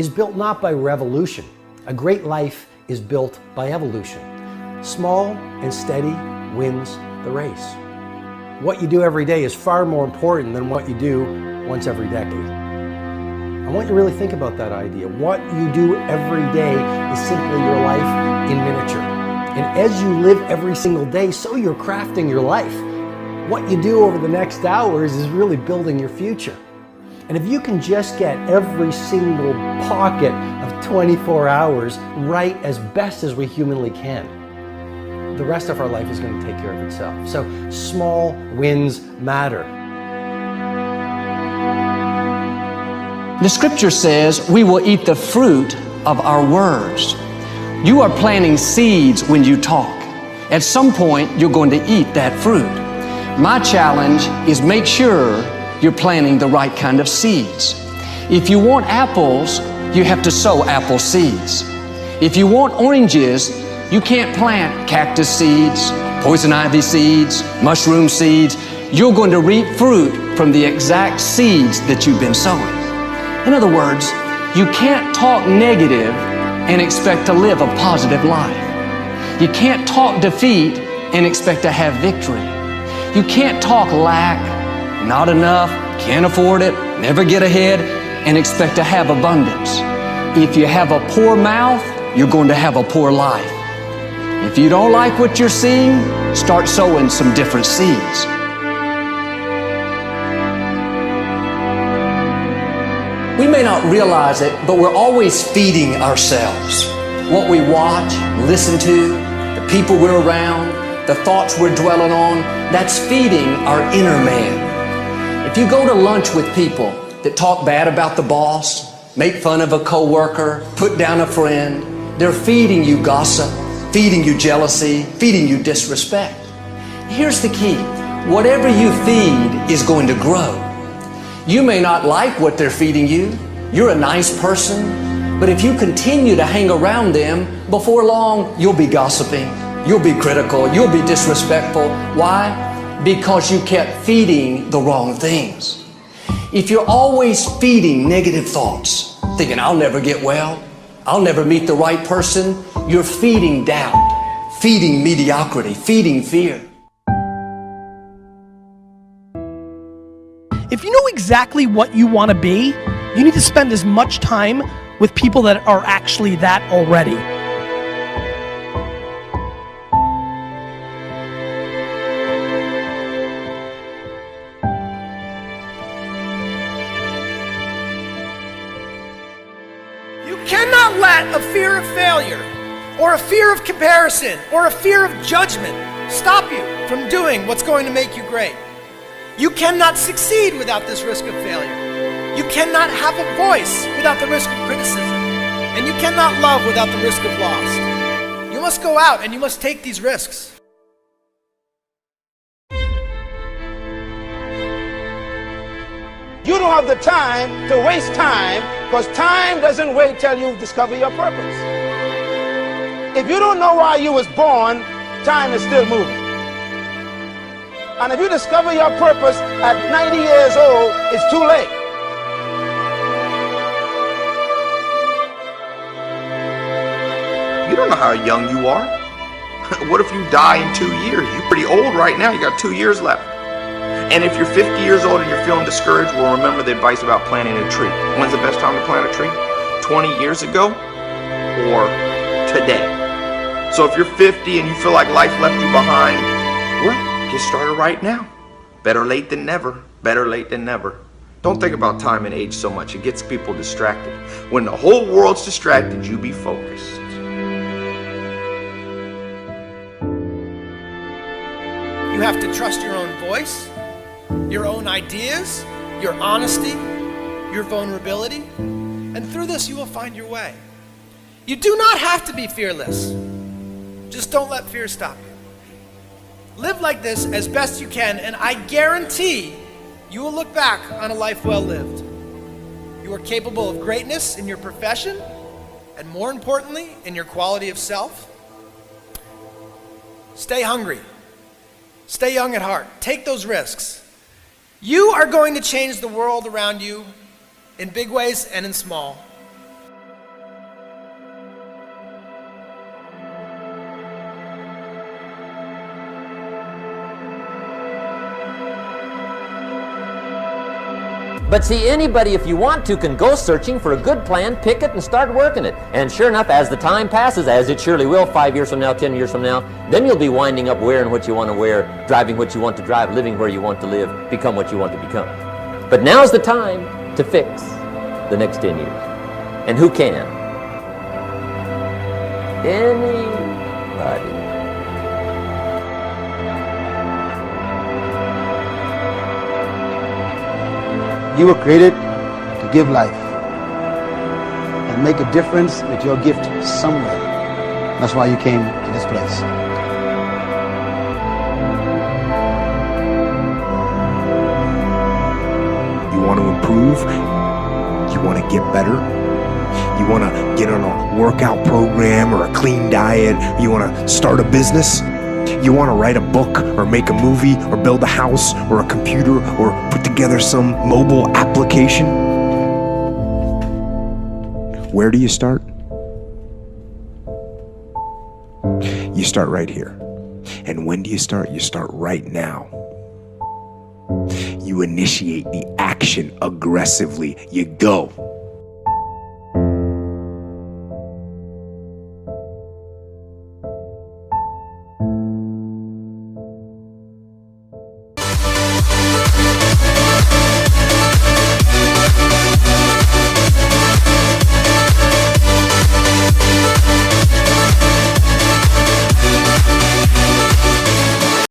is built not by revolution. A great life is built by evolution. Small and steady wins the race. What you do every day is far more important than what you do once every decade. I want you to really think about that idea. What you do every day is simply your life in miniature. And as you live every single day, so you're crafting your life. What you do over the next hours is really building your future. And if you can just get every single pocket of 24 hours right as best as we humanly can, the rest of our life is going to take care of itself. So small wins matter. The scripture says we will eat the fruit of our words. You are planting seeds when you talk. At some point, you're going to eat that fruit. My challenge is make sure you're planting the right kind of seeds. If you want apples, you have to sow apple seeds. If you want oranges, you can't plant cactus seeds, poison ivy seeds, mushroom seeds. You're going to reap fruit from the exact seeds that you've been sowing. In other words, you can't talk negative and expect to live a positive life. You can't talk defeat and expect to have victory. You can't talk lack, not enough, can't afford it, never get ahead, and expect to have abundance. If you have a poor mouth, you're going to have a poor life. If you don't like what you're seeing, start sowing some different seeds. We may not realize it, but we're always feeding ourselves. What we watch, listen to, the people we're around, the thoughts we're dwelling on, that's feeding our inner man. If you go to lunch with people that talk bad about the boss, make fun of a coworker, put down a friend, they're feeding you gossip, feeding you jealousy, feeding you disrespect. Here's the key. Whatever you feed is going to grow. You may not like what they're feeding you. You're a nice person. But if you continue to hang around them, before long, you'll be gossiping. You'll be critical. You'll be disrespectful. Why? Because you kept feeding the wrong things. If you're always feeding negative thoughts, thinking, I'll never get well, I'll never meet the right person, you're feeding doubt, feeding mediocrity, feeding fear. If you know exactly what you want to be, you need to spend as much time with people that are actually that already. You cannot let a fear of failure, or a fear of comparison, or a fear of judgment stop you from doing what's going to make you great. You cannot succeed without this risk of failure. You cannot have a voice without the risk of criticism. And you cannot love without the risk of loss. You must go out and you must take these risks. You don't have the time to waste time, because time doesn't wait till you discover your purpose. If you don't know why you was born, time is still moving. And if you discover your purpose at 90 years old, it's too late. You don't know how young you are. What if you die in 2 years? You're pretty old right now. You got 2 years left. And if you're 50 years old and you're feeling discouraged, well, remember the advice about planting a tree. When's the best time to plant a tree? 20 years ago or today? So if you're 50 and you feel like life left you behind, well, get started right now. Better late than never. Better late than never. Don't think about time and age so much. It gets people distracted. When the whole world's distracted, you be focused. You have to trust your own voice, your own ideas, your honesty, your vulnerability, and through this you will find your way. You do not have to be fearless. Just don't let fear stop you. Live like this as best you can, and I guarantee you will look back on a life well lived. You are capable of greatness in your profession, and more importantly, in your quality of self. Stay hungry. Stay young at heart. Take those risks. You are going to change the world around you in big ways and in small. But see, anybody, if you want to, can go searching for a good plan, pick it, and start working it. And sure enough, as the time passes, as it surely will 5 years from now, 10 years from now, then you'll be winding up wearing what you want to wear, driving what you want to drive, living where you want to live, become what you want to become. But now's the time to fix the next 10 years. And who can? Anybody. You were created to give life and make a difference with your gift somewhere. That's why you came to this place. You want to improve? You want to get better? You want to get on a workout program or a clean diet? You want to start a business? You want to write a book or make a movie or build a house or a computer or put together some mobile application? Where do you start? You start right here. And when do you start? You start right now. You initiate the action aggressively. You go.